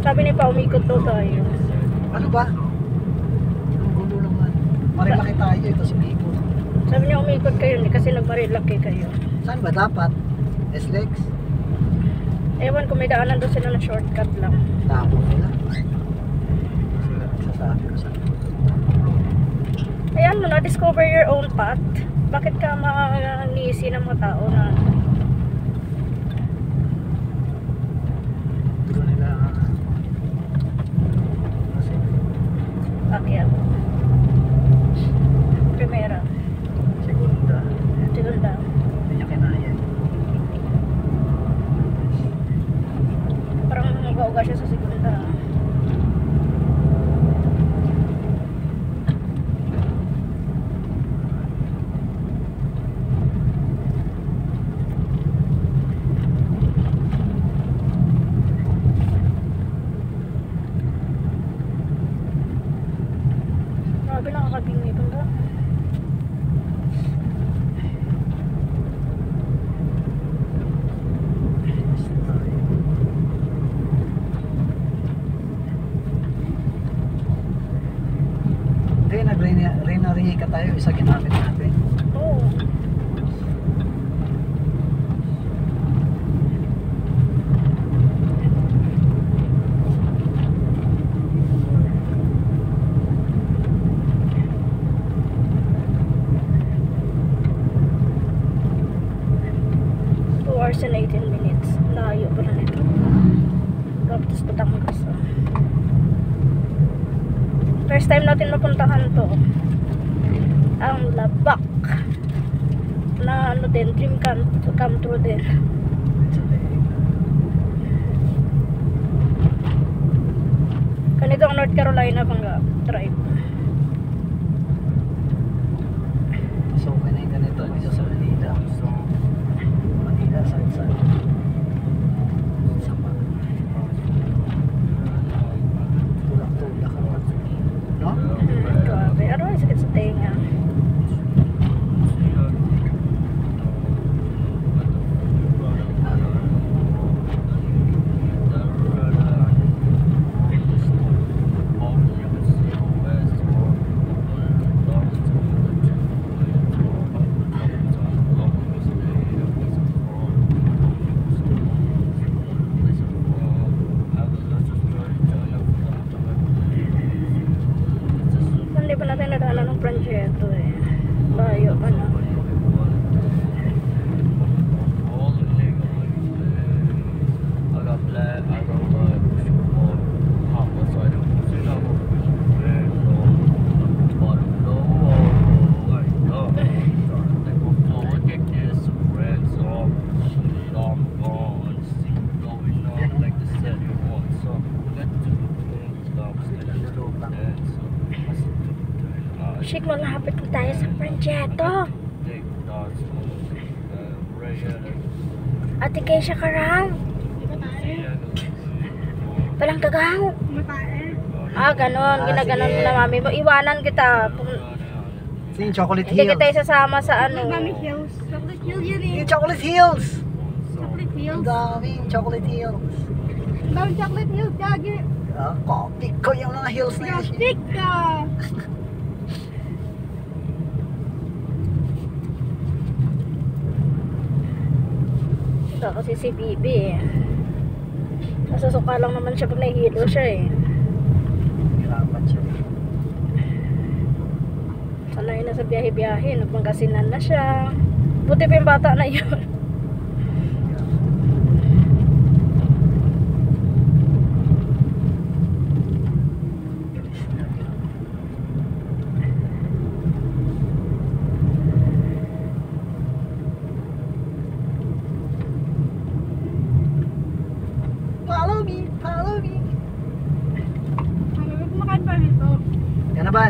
Sabi ni pa, umikot daw tayo. Ano ba? Ang gulo naman. Marilaki tayo, ito sumikot. Sabi niya umikot kayo kasi nagmarilaki kayo. Saan ba dapat? SLEX? Ewan kung may daanan doon sila na shortcut lang. Tabo nila. Sila nagsasabi ko sa Ayan mo na, discover your own path. Bakit ka manisi ng mga tao na gulo nila. Kasi akyat? Primera. segunda. Segunda. Hindi niya kinaya. Parang mag-auga siya sa segunda. Grabe, nakakabingi ito ba? Hindi, nag-renarihe ka tayo. Isa ginamit natin. Oo. Hours and 18 minutes. Layo pala nito. Tapos Batangas. First time natin mapuntahan to. Ang Labak. Na ano din, dream come true din. Ganito ang North Carolina pang drive. So, okay na yung ganito. Isa sa Manila. So, Manila, saan? Sama. Tulak-tulak ang pag. No? Grabe. Ano yung sakit sa tenga? Hindi pa natin nadaanan ng Prangetto eh. Layo pa na. Shik, malapit na tayo sa Prangetto. Ate Keisha Karang. Palang kagaw. Ah, ganon. Ginaganon mo na mami mo. Iwanan kita. Ito yung Chocolate Hindi Hills. kita isasama sa ano. Chocolate Hill yan eh. Yung Chocolate Hills! Chocolate Ang Hills. daming Chocolate Hills. Ang daming Chocolate Hills, gagi. Copy ko yung mga hills na yun. Plastic ka. Ito kasi si Bibi eh. Nasasuka lang naman siya pag nahihilo siya eh. Hirapan siya. Sanay na sa biyahe-biyahe. Nagpangkasinan na siya. Buti pa yung bata na yun. Follow me, follow me. Ano ba kumakain pa nito? Yan na ba?